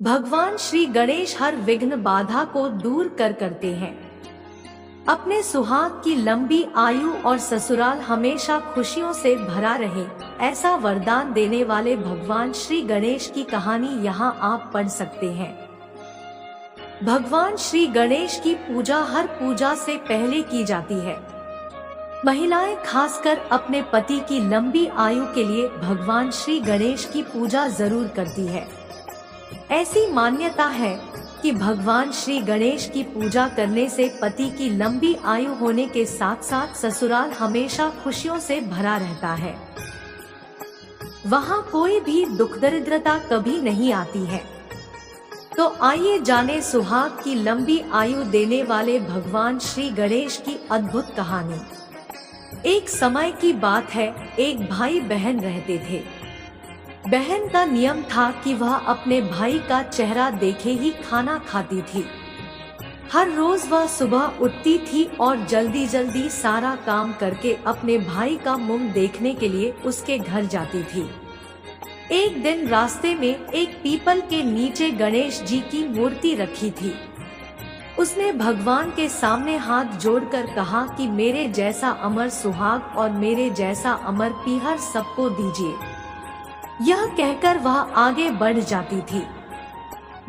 भगवान श्री गणेश हर विघ्न बाधा को दूर करते हैं। अपने सुहाग की लंबी आयु और ससुराल हमेशा खुशियों से भरा रहे, ऐसा वरदान देने वाले भगवान श्री गणेश की कहानी यहाँ आप पढ़ सकते हैं। भगवान श्री गणेश की पूजा हर पूजा से पहले की जाती है। महिलाएं खासकर अपने पति की लंबी आयु के लिए भगवान श्री गणेश की पूजा जरूर करती है। ऐसी मान्यता है कि भगवान श्री गणेश की पूजा करने से पति की लंबी आयु होने के साथ साथ ससुराल हमेशा खुशियों से भरा रहता है। वहाँ कोई भी दुख दरिद्रता कभी नहीं आती है। तो आइए जाने सुहाग की लंबी आयु देने वाले भगवान श्री गणेश की अद्भुत कहानी। एक समय की बात है, एक भाई बहन रहते थे। बहन का नियम था कि वह अपने भाई का चेहरा देखे ही खाना खाती थी। हर रोज वह सुबह उठती थी और जल्दी जल्दी सारा काम करके अपने भाई का मुंह देखने के लिए उसके घर जाती थी। एक दिन रास्ते में एक पीपल के नीचे गणेश जी की मूर्ति रखी थी। उसने भगवान के सामने हाथ जोड़कर कहा कि मेरे जैसा अमर सुहाग और मेरे जैसा अमर पीहर सबको दीजिए। यह कहकर वह आगे बढ़ जाती थी।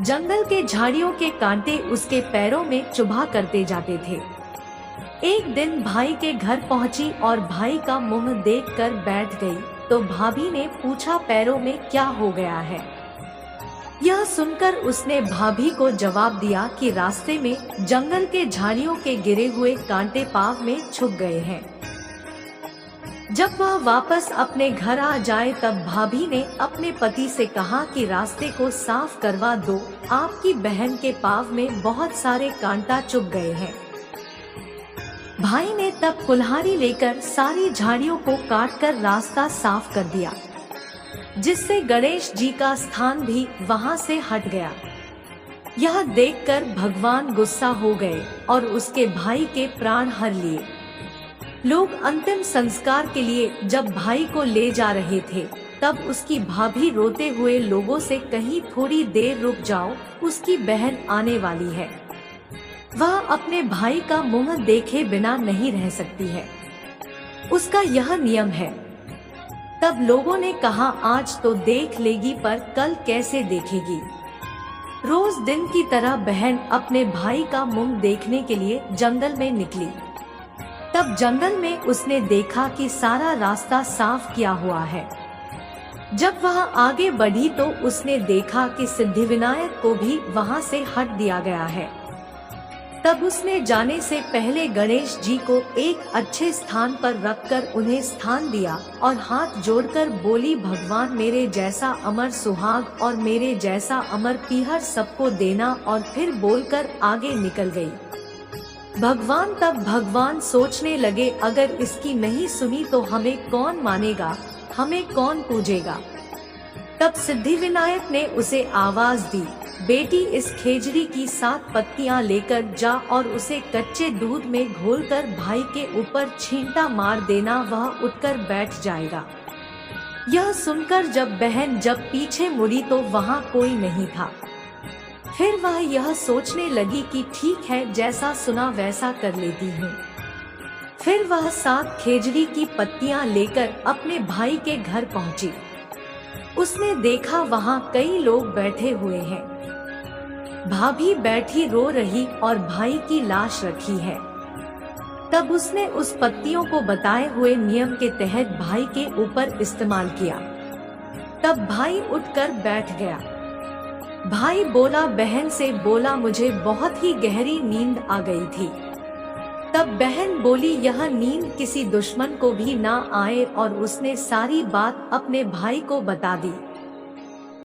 जंगल के झाड़ियों के कांटे उसके पैरों में चुभा करते जाते थे। एक दिन भाई के घर पहुंची और भाई का मुंह देखकर बैठ गई तो भाभी ने पूछा, पैरों में क्या हो गया है? यह सुनकर उसने भाभी को जवाब दिया कि रास्ते में जंगल के झाड़ियों के गिरे हुए कांटे पाँव में छुप गए हैं। जब वह वापस अपने घर आ जाए तब भाभी ने अपने पति से कहा कि रास्ते को साफ करवा दो, आपकी बहन के पाँव में बहुत सारे कांटा चुभ गए हैं। भाई ने तब कुल्हाड़ी लेकर सारी झाड़ियों को काटकर रास्ता साफ कर दिया, जिससे गणेश जी का स्थान भी वहां से हट गया। यह देखकर भगवान गुस्सा हो गए और उसके भाई के प्राण हर लिए। लोग अंतिम संस्कार के लिए जब भाई को ले जा रहे थे तब उसकी भाभी रोते हुए लोगों से कहीं थोड़ी देर रुक जाओ, उसकी बहन आने वाली है। वह अपने भाई का मुंह देखे बिना नहीं रह सकती है, उसका यह नियम है। तब लोगों ने कहा, आज तो देख लेगी पर कल कैसे देखेगी। रोज दिन की तरह बहन अपने भाई का मुंह देखने के लिए जंगल में निकली। तब जंगल में उसने देखा कि सारा रास्ता साफ किया हुआ है। जब वह आगे बढ़ी तो उसने देखा कि सिद्धिविनायक को भी वहां से हट दिया गया है। तब उसने जाने से पहले गणेश जी को एक अच्छे स्थान पर रखकर उन्हें स्थान दिया और हाथ जोड़कर बोली, भगवान मेरे जैसा अमर सुहाग और मेरे जैसा अमर पीहर सबको देना, और फिर बोलकर आगे निकल गई। भगवान सोचने लगे, अगर इसकी नहीं सुनी तो हमें कौन मानेगा, हमें कौन पूजेगा। तब सिद्धिविनायक ने उसे आवाज दी, बेटी इस खेजड़ी की 7 पत्तियां लेकर जा और उसे कच्चे दूध में घोलकर भाई के ऊपर छींटा मार देना, वह उठकर बैठ जाएगा। यह सुनकर जब बहन पीछे मुड़ी तो वहाँ कोई नहीं था। फिर वह यह सोचने लगी कि ठीक है, जैसा सुना वैसा कर लेती हूँ। फिर वह 7 खेजड़ी की पत्तियां लेकर अपने भाई के घर पहुंची। उसने देखा वहां कई लोग बैठे हुए हैं। भाभी बैठी रो रही और भाई की लाश रखी है। तब उसने उस पत्तियों को बताए हुए नियम के तहत भाई के ऊपर इस्तेमाल किया। तब भाई उठकर बैठ गया। भाई बोला, बहन से बोला, मुझे बहुत ही गहरी नींद आ गई थी। तब बहन बोली, यह नींद किसी दुश्मन को भी ना आए, और उसने सारी बात अपने भाई को बता दी।